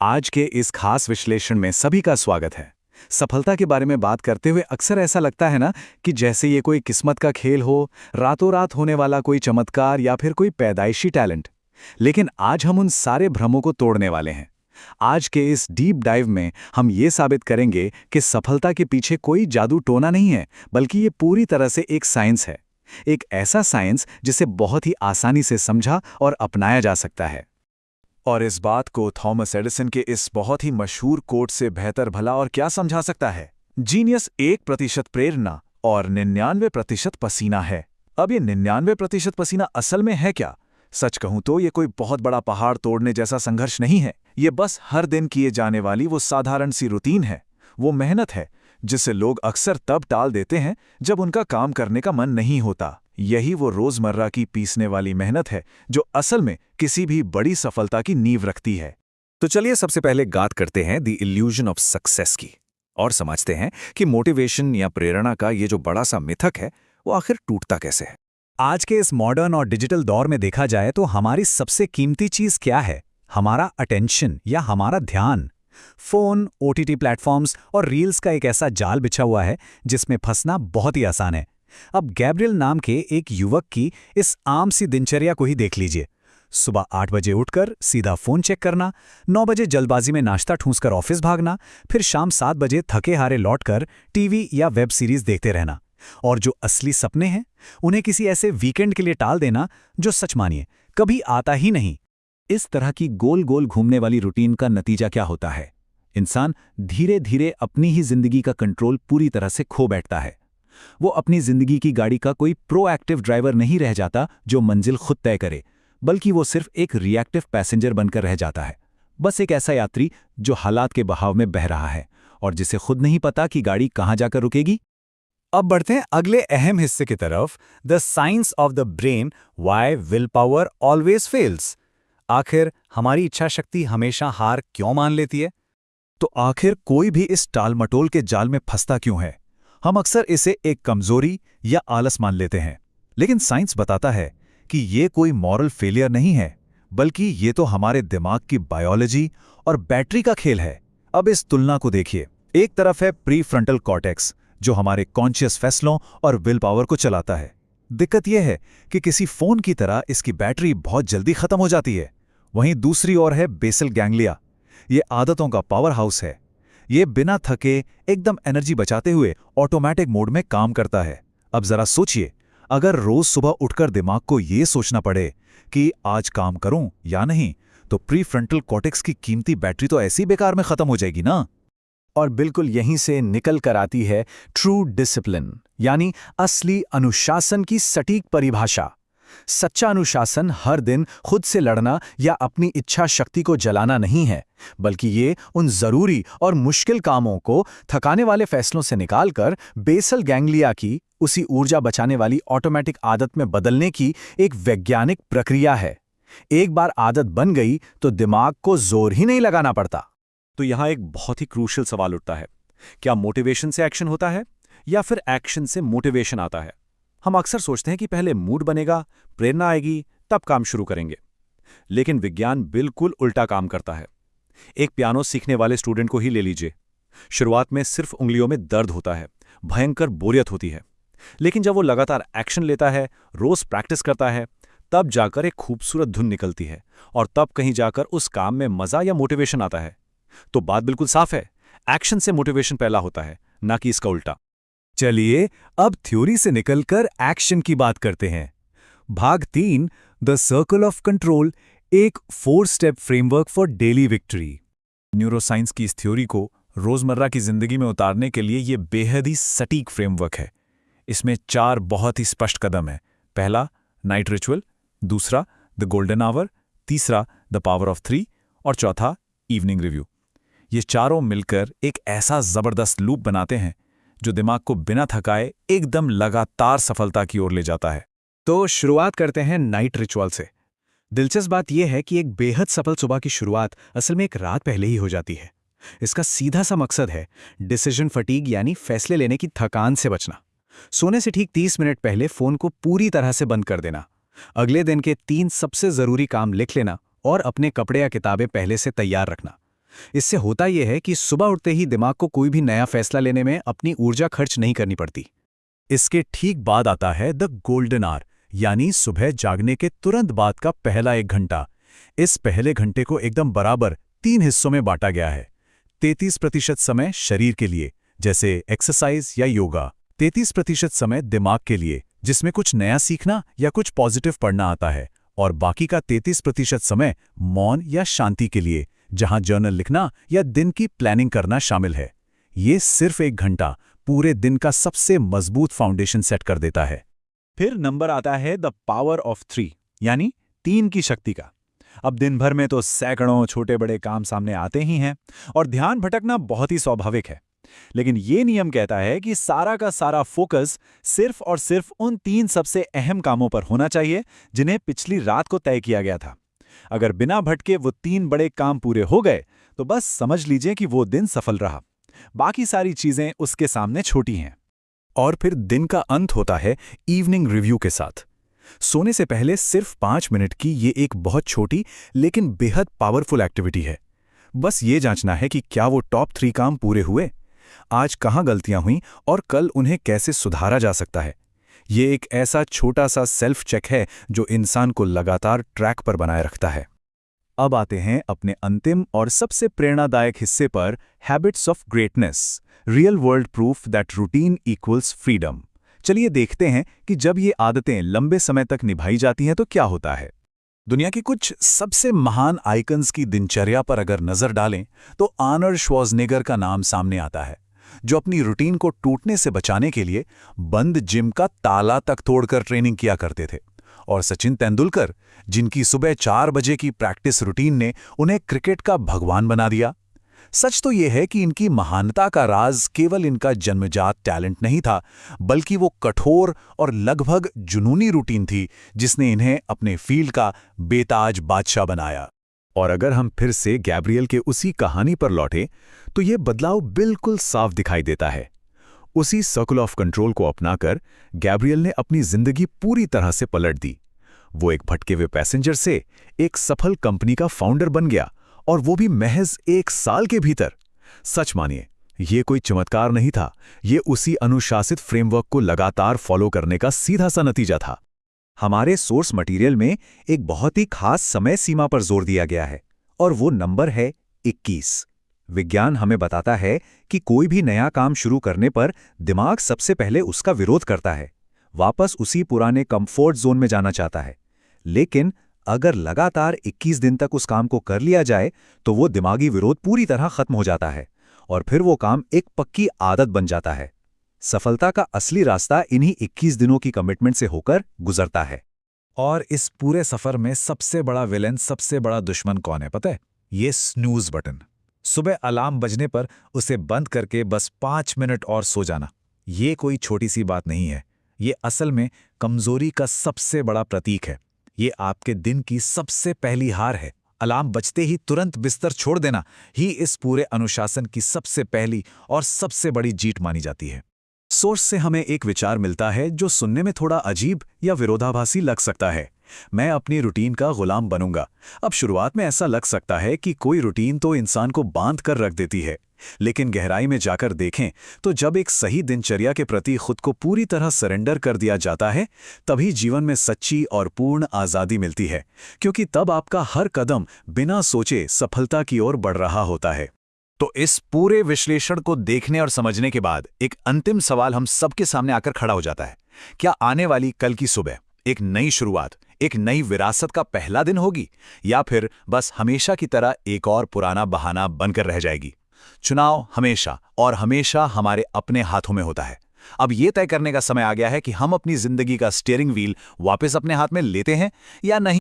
आज के इस खास विश्लेषण में सभी का स्वागत है। सफलता के बारे में बात करते हुए अक्सर ऐसा लगता है ना कि जैसे ये कोई किस्मत का खेल हो, रातों रात होने वाला कोई चमत्कार या फिर कोई पैदाइशी टैलेंट। लेकिन आज हम उन सारे भ्रमों को तोड़ने वाले हैं। आज के इस डीप डाइव में हम ये साबित करेंगे कि सफलता के पीछे कोई जादू टोना नहीं है, बल्कि ये पूरी तरह से एक साइंस है। एक ऐसा साइंस जिसे बहुत ही आसानी से समझा और अपनाया जा सकता है। और इस बात को थॉमस एडिसन के इस बहुत ही मशहूर कोट से बेहतर भला और क्या समझा सकता है। जीनियस 1% प्रेरणा और 99% पसीना है। अब ये 99% पसीना असल में है क्या? सच कहूं तो ये कोई बहुत बड़ा पहाड़ तोड़ने जैसा संघर्ष नहीं है। ये बस हर दिन किए जाने वाली वो साधारण सी रूटीन है, वो मेहनत है जिसे लोग अक्सर तब टाल देते हैं जब उनका काम करने का मन नहीं होता। यही वो रोजमर्रा की पीसने वाली मेहनत है जो असल में किसी भी बड़ी सफलता की नींव रखती है। तो चलिए सबसे पहले बात करते हैं द इल्यूजन ऑफ सक्सेस की और समझते हैं कि मोटिवेशन या प्रेरणा का ये जो बड़ा सा मिथक है वो आखिर टूटता कैसे है। आज के इस मॉडर्न और डिजिटल दौर में देखा जाए तो हमारी सबसे कीमती चीज क्या है? हमारा अटेंशन या हमारा ध्यान। फोन, ओटीटी प्लेटफॉर्म्स और रील्स का एक ऐसा जाल बिछा हुआ है जिसमें फंसना बहुत ही आसान है। अब गैब्रियल नाम के एक युवक की इस आम सी दिनचर्या को ही देख लीजिए। सुबह 8 बजे उठकर सीधा फोन चेक करना, 9 बजे जल्दबाजी में नाश्ता ठूंसकर ऑफिस भागना, फिर शाम 7 बजे थके हारे लौटकर टीवी या वेब सीरीज देखते रहना। और जो असली सपने हैं उन्हें किसी ऐसे वीकेंड के लिए टाल देना जो सच मानिए कभी आता ही नहीं। इस तरह की गोल गोल घूमने वाली रूटीन का नतीजा क्या होता है? इंसान धीरे धीरे अपनी ही जिंदगी का कंट्रोल पूरी तरह से खो बैठता है। वो अपनी जिंदगी की गाड़ी का कोई प्रोएक्टिव ड्राइवर नहीं रह जाता जो मंजिल खुद तय करे, बल्कि वो सिर्फ एक रिएक्टिव पैसेंजर बनकर रह जाता है। बस एक ऐसा यात्री जो हालात के बहाव में बह रहा है और जिसे खुद नहीं पता कि गाड़ी कहां जाकर रुकेगी। अब बढ़ते हैं अगले अहम हिस्से की तरफ, the science of the brain, why will power always fails. आखिर हमारी इच्छा शक्ति हमेशा हार क्यों मान लेती है? तो आखिर कोई भी इस टालमटोल के जाल में फंसता क्यों है? हम अक्सर इसे एक कमजोरी या आलस मान लेते हैं, लेकिन साइंस बताता है कि ये कोई मॉरल फेलियर नहीं है, बल्कि ये तो हमारे दिमाग की बायोलॉजी और बैटरी का खेल है। अब इस तुलना को देखिए। एक तरफ है प्रीफ्रंटल कॉर्टेक्स जो हमारे कॉन्शियस फैसलों और विल पावर को चलाता है। दिक्कत यह है कि किसी फोन की तरह इसकी बैटरी बहुत जल्दी खत्म हो जाती है। वहीं दूसरी ओर है बेसल गैंग्लिया। ये आदतों का पावर हाउस है। ये बिना थके एकदम एनर्जी बचाते हुए ऑटोमेटिक मोड में काम करता है। अब जरा सोचिए, अगर रोज सुबह उठकर दिमाग को ये सोचना पड़े कि आज काम करूं या नहीं, तो प्रीफ्रंटल कॉर्टेक्स की कीमती बैटरी तो ऐसी बेकार में खत्म हो जाएगी ना। और बिल्कुल यहीं से निकल कर आती है ट्रू डिसिप्लिन, यानी असली अनुशासन की सटीक परिभाषा। सच्चा अनुशासन हर दिन खुद से लड़ना या अपनी इच्छा शक्ति को जलाना नहीं है, बल्कि ये उन जरूरी और मुश्किल कामों को थकाने वाले फैसलों से निकालकर बेसल गैंग्लिया की उसी ऊर्जा बचाने वाली ऑटोमेटिक आदत में बदलने की एक वैज्ञानिक प्रक्रिया है। एक बार आदत बन गई तो दिमाग को जोर ही नहीं लगाना पड़ता। तो यहां एक बहुत ही क्रूशियल सवाल उठता है, क्या मोटिवेशन से एक्शन होता है या फिर एक्शन से मोटिवेशन आता है? हम अक्सर सोचते हैं कि पहले मूड बनेगा, प्रेरणा आएगी, तब काम शुरू करेंगे। लेकिन विज्ञान बिल्कुल उल्टा काम करता है। एक पियानो सीखने वाले स्टूडेंट को ही ले लीजिए। शुरुआत में सिर्फ उंगलियों में दर्द होता है, भयंकर बोरियत होती है। लेकिन जब वो लगातार एक्शन लेता है, रोज प्रैक्टिस करता है, तब जाकर एक खूबसूरत धुन निकलती है और तब कहीं जाकर उस काम में मजा या मोटिवेशन आता है। तो बात बिल्कुल साफ है, एक्शन से मोटिवेशन पहला होता है, ना कि इसका उल्टा। चलिए अब थ्योरी से निकलकर एक्शन की बात करते हैं। भाग 3, द सर्कल ऑफ कंट्रोल, एक 4 step framework for daily victory. Neuroscience की इस थ्योरी को रोजमर्रा की जिंदगी में उतारने के लिए यह बेहद ही सटीक फ्रेमवर्क है। इसमें 4 बहुत ही स्पष्ट कदम हैं। पहला, नाइट रिचुअल। दूसरा, द गोल्डन आवर। तीसरा, द पावर ऑफ 3। और चौथा, इवनिंग रिव्यू। ये चारों मिलकर एक ऐसा जबरदस्त लूप बनाते हैं जो दिमाग को बिना थकाए एकदम लगातार सफलता की ओर ले जाता है। तो शुरुआत करते हैं नाइट रिचुअल से। दिलचस्प बात यह है कि एक बेहद सफल सुबह की शुरुआत असल में एक रात पहले ही हो जाती है। इसका सीधा सा मकसद है डिसीजन फटीग, यानी फैसले लेने की थकान से बचना। सोने से ठीक 30 मिनट पहले फोन को पूरी तरह से बंद कर देना। अगले दिन के 3 सबसे जरूरी काम लिख लेना और अपने कपड़े या किताबें पहले से तैयार रखना। इससे होता यह है कि सुबह उठते ही दिमाग को कोई भी नया फैसला लेने में अपनी ऊर्जा खर्च नहीं करनी पड़ती। इसके ठीक बाद आता है द गोल्डन आवर, यानी सुबह जागने के तुरंत बाद का पहला 1 घंटा। इस पहले घंटे को एकदम बराबर 3 हिस्सों में बांटा गया है। 33% समय शरीर के लिए, जैसे एक्सरसाइज या योगा। 33% समय दिमाग के लिए, जिसमें कुछ नया सीखना या कुछ पॉजिटिव पढ़ना आता है। और बाकी का 33% समय मौन या शांति के लिए, जहां जर्नल लिखना या दिन की प्लानिंग करना शामिल है। ये सिर्फ 1 घंटा पूरे दिन का सबसे मजबूत फाउंडेशन सेट कर देता है। फिर नंबर आता है द पावर ऑफ 3, यानी 3 की शक्ति का। अब दिन भर में तो सैकड़ों छोटे बड़े काम सामने आते ही हैं और ध्यान भटकना बहुत ही स्वाभाविक है। लेकिन ये नियम कहता है कि सारा का सारा फोकस सिर्फ और सिर्फ उन 3 सबसे अहम कामों पर होना चाहिए जिन्हें पिछली रात को तय किया गया था। अगर बिना भटके वो 3 बड़े काम पूरे हो गए तो बस समझ लीजिए कि वो दिन सफल रहा। बाकी सारी चीजें उसके सामने छोटी हैं। और फिर दिन का अंत होता है इवनिंग रिव्यू के साथ। सोने से पहले सिर्फ 5 मिनट की ये एक बहुत छोटी लेकिन बेहद पावरफुल एक्टिविटी है। बस ये जांचना है कि क्या वो टॉप 3 काम पूरे हुए, आज कहाँ गलतियां हुईं और कल उन्हें कैसे सुधारा जा सकता है। ये एक ऐसा छोटा सा सेल्फ चेक है जो इंसान को लगातार ट्रैक पर बनाए रखता है। अब आते हैं अपने अंतिम और सबसे प्रेरणादायक हिस्से पर, habits of greatness, real world proof that routine equals freedom. चलिए देखते हैं कि जब ये आदतें लंबे समय तक निभाई जाती हैं तो क्या होता है। दुनिया के कुछ सबसे महान आइकन्स की दिनचर्या पर अगर नजर डालें तो आर्नल्ड श्वार्ज़नेगर का नाम सामने आता है, जो अपनी रूटीन को टूटने से बचाने के लिए बंद जिम का ताला तक तोड़कर ट्रेनिंग किया करते थे। और सचिन तेंदुलकर, जिनकी सुबह 4 बजे की प्रैक्टिस रूटीन ने उन्हें क्रिकेट का भगवान बना दिया। सच तो यह है कि इनकी महानता का राज केवल इनका जन्मजात टैलेंट नहीं था, बल्कि वो कठोर और लगभग जुनूनी रूटीन थी जिसने इन्हें अपने फील्ड का बेताज बादशाह बनाया। और अगर हम फिर से गैब्रियल के उसी कहानी पर लौटें तो ये बदलाव बिल्कुल साफ दिखाई देता है। उसी सर्कल ऑफ कंट्रोल को अपनाकर गैब्रियल ने अपनी जिंदगी पूरी तरह से पलट दी। वो एक भटके हुए पैसेंजर से एक सफल कंपनी का फाउंडर बन गया, और वो भी महज 1 साल के भीतर। सच मानिए, ये कोई चमत्कार नहीं था, ये उसी अनुशासित फ्रेमवर्क को लगातार फॉलो करने का सीधा सा नतीजा था। हमारे सोर्स मटेरियल में एक बहुत ही खास समय सीमा पर जोर दिया गया है, और वो नंबर है 21। विज्ञान हमें बताता है कि कोई भी नया काम शुरू करने पर दिमाग सबसे पहले उसका विरोध करता है, वापस उसी पुराने कंफर्ट जोन में जाना चाहता है। लेकिन अगर लगातार 21 दिन तक उस काम को कर लिया जाए तो वो दिमागी विरोध पूरी तरह खत्म हो जाता है, और फिर वो काम एक पक्की आदत बन जाता है। सफलता का असली रास्ता इन्हीं 21 दिनों की कमिटमेंट से होकर गुजरता है। और इस पूरे सफर में सबसे बड़ा विलेन, सबसे बड़ा दुश्मन कौन है पता है? ये स्नूज बटन। सुबह अलार्म बजने पर उसे बंद करके बस 5 मिनट और सो जाना। ये कोई छोटी सी बात नहीं है, ये असल में कमजोरी का सबसे बड़ा प्रतीक है। ये आपके दिन की सबसे पहली हार है। अलार्म बजते ही तुरंत बिस्तर छोड़ देना ही इस पूरे अनुशासन की सबसे पहली और सबसे बड़ी जीत मानी जाती है। सोर्स से हमें एक विचार मिलता है जो सुनने में थोड़ा अजीब या विरोधाभासी लग सकता है। मैं अपनी रूटीन का गुलाम बनूंगा। अब शुरुआत में ऐसा लग सकता है कि कोई रूटीन तो इंसान को बांध कर रख देती है, लेकिन गहराई में जाकर देखें तो जब एक सही दिनचर्या के प्रति खुद को पूरी तरह सरेंडर कर दिया जाता है, तभी जीवन में सच्ची और पूर्ण आज़ादी मिलती है, क्योंकि तब आपका हर कदम बिना सोचे सफलता की ओर बढ़ रहा होता है। तो इस पूरे विश्लेषण को देखने और समझने के बाद एक अंतिम सवाल हम सबके सामने आकर खड़ा हो जाता है। क्या आने वाली कल की सुबह एक नई शुरुआत, एक नई विरासत का पहला दिन होगी, या फिर बस हमेशा की तरह एक और पुराना बहाना बनकर रह जाएगी? चुनाव हमेशा और हमेशा हमारे अपने हाथों में होता है। अब यह तय करने का समय आ गया है कि हम अपनी जिंदगी का स्टीयरिंग व्हील वापस अपने हाथ में लेते हैं या नहीं।